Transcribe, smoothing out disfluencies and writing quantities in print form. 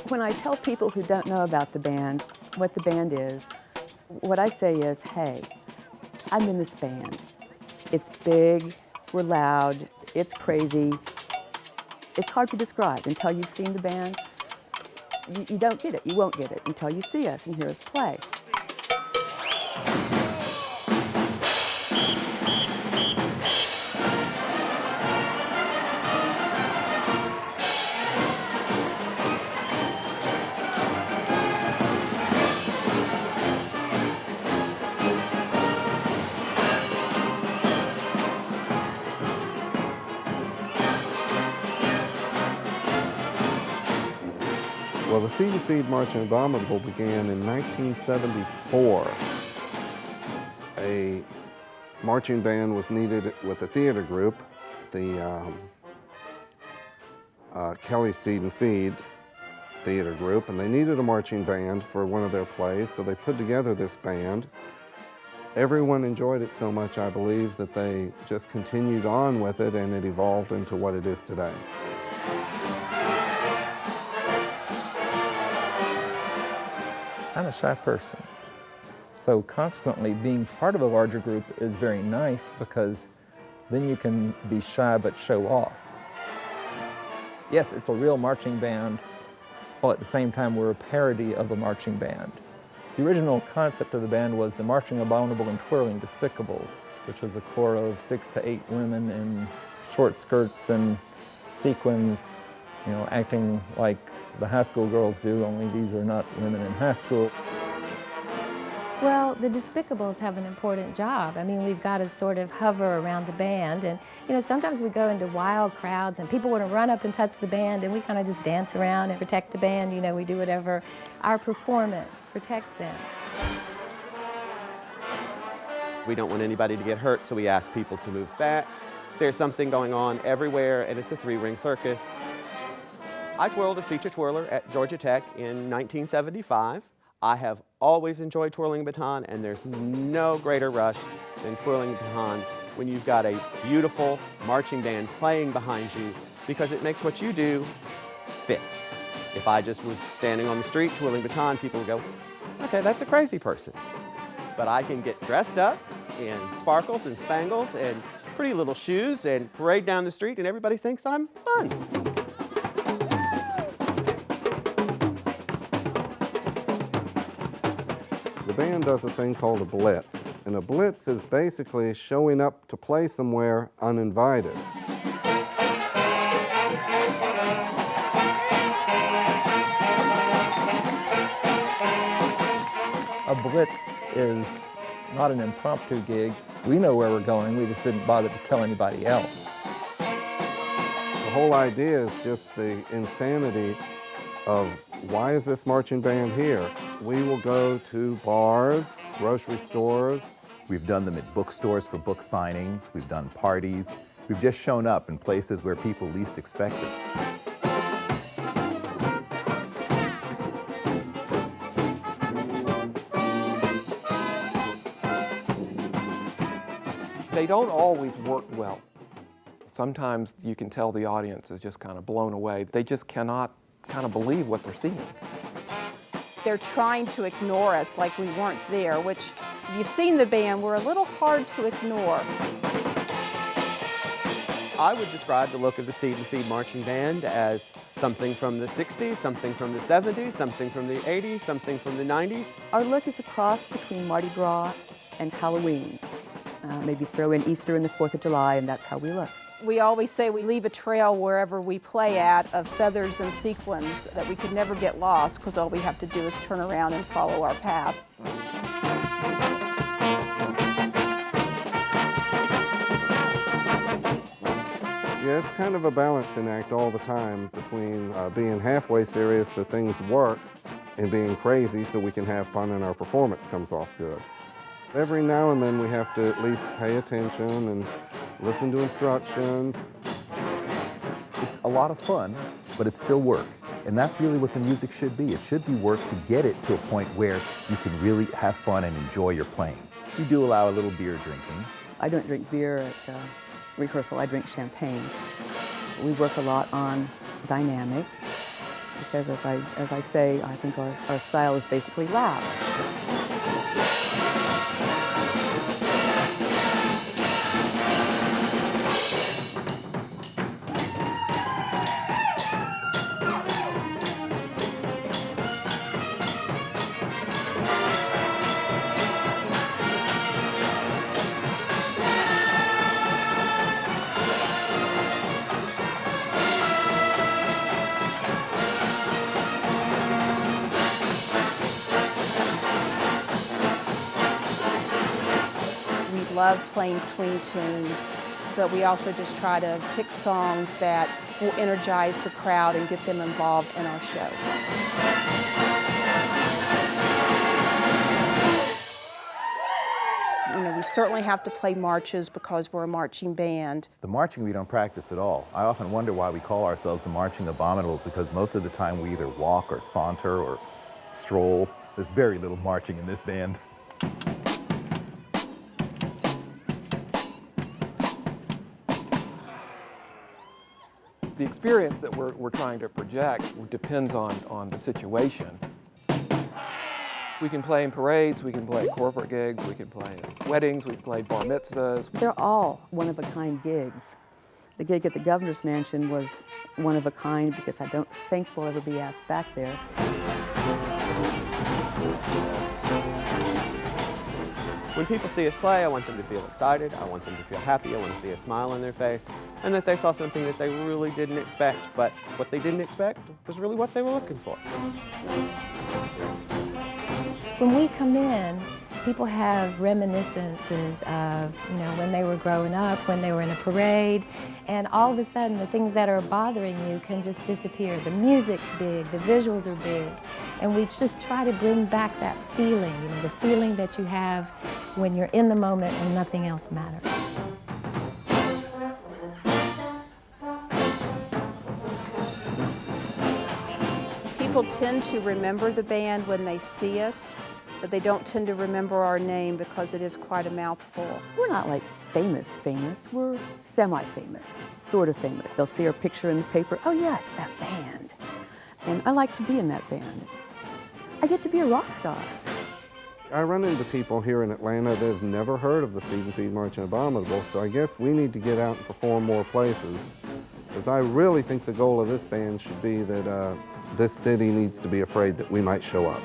When I tell people who don't know about the band, what the band is, what I say is, hey, I'm in this band. It's big, we're loud, it's crazy. It's hard to describe until you've seen the band. You don't get it, you won't get it until you see us and hear us play. Well, the Seed to Feed Marching Abominable began in 1974. A marching band was needed with a theater group, the Kelly Seed and Feed theater group, and they needed a marching band for one of their plays, so they put together this band. Everyone enjoyed it so much, I believe, that they just continued on with it, and it evolved into what it is today. I'm a shy person, so consequently being part of a larger group is very nice because then you can be shy but show off. Yes, it's a real marching band, while at the same time we're a parody of a marching band. The original concept of the band was the Marching Abominable and Twirling Despicables, which was a corps of 6 to 8 women in short skirts and sequins, you know, acting like the high school girls do, only these are not women in high school. Well, the Despicables have an important job. I mean, we've got to sort of hover around the band, and you know, sometimes we go into wild crowds and people want to run up and touch the band, and we kind of just dance around and protect the band. You know, we do whatever our performance protects them. We don't want anybody to get hurt, so we ask people to move back. There's something going on everywhere, and it's a 3-ring circus. I twirled as feature twirler at Georgia Tech in 1975. I have always enjoyed twirling a baton, and there's no greater rush than twirling a baton when you've got a beautiful marching band playing behind you, because it makes what you do fit. If I just was standing on the street twirling baton, people would go, okay, that's a crazy person. But I can get dressed up in sparkles and spangles and pretty little shoes and parade down the street, and everybody thinks I'm fun. The band does a thing called a Blitz, and a Blitz is basically showing up to play somewhere uninvited. A Blitz is not an impromptu gig. We know where we're going, we just didn't bother to tell anybody else. The whole idea is just the insanity of why is this marching band here? We will go to bars, grocery stores. We've done them at bookstores for book signings. We've done parties. We've just shown up in places where people least expect us. They don't always work well. Sometimes you can tell the audience is just kind of blown away. They just cannot kind of believe what they're seeing. They're trying to ignore us like we weren't there, which, if you've seen the band, we're a little hard to ignore. I would describe the look of the Seed and Feed Marching Band as something from the 60s, something from the 70s, something from the 80s, something from the 90s. Our look is a cross between Mardi Gras and Halloween. Maybe throw in Easter and the 4th of July, and that's how we look. We always say we leave a trail wherever we play at of feathers and sequins, that we could never get lost, because all we have to do is turn around and follow our path. Yeah, it's kind of a balancing act all the time between being halfway serious so things work and being crazy so we can have fun and our performance comes off good. Every now and then we have to at least pay attention and listen to instructions. It's a lot of fun, but it's still work. And that's really what the music should be. It should be work to get it to a point where you can really have fun and enjoy your playing. We do allow a little beer drinking. I don't drink beer at rehearsal, I drink champagne. We work a lot on dynamics, because as I say, I think our style is basically loud. We love playing swing tunes, but we also just try to pick songs that will energize the crowd and get them involved in our show. You know, we certainly have to play marches because we're a marching band. The marching we don't practice at all. I often wonder why we call ourselves the Marching Abominables, because most of the time we either walk or saunter or stroll. There's very little marching in this band. The experience that we're trying to project depends on the situation. We can play in parades, we can play at corporate gigs, we can play at weddings, we can play bar mitzvahs. They're all one-of-a-kind gigs. The gig at the Governor's Mansion was one of a kind because I don't think we'll ever be asked back there. When people see us play, I want them to feel excited, I want them to feel happy, I want to see a smile on their face, and that they saw something that they really didn't expect, but what they didn't expect was really what they were looking for. When we come in, people have reminiscences of, when they were growing up, when they were in a parade, and all of a sudden the things that are bothering you can just disappear. The music's big, the visuals are big, and we just try to bring back that feeling, the feeling that you have when you're in the moment and nothing else matters. People tend to remember the band when they see us, but they don't tend to remember our name because it is quite a mouthful. We're not like famous, we're semi-famous, sort of famous. They'll see our picture in the paper, oh yeah, it's that band. And I like to be in that band. I get to be a rock star. I run into people here in Atlanta that have never heard of the Seed and Feed Marching Abominable, so I guess we need to get out and perform more places. Because I really think the goal of this band should be that this city needs to be afraid that we might show up.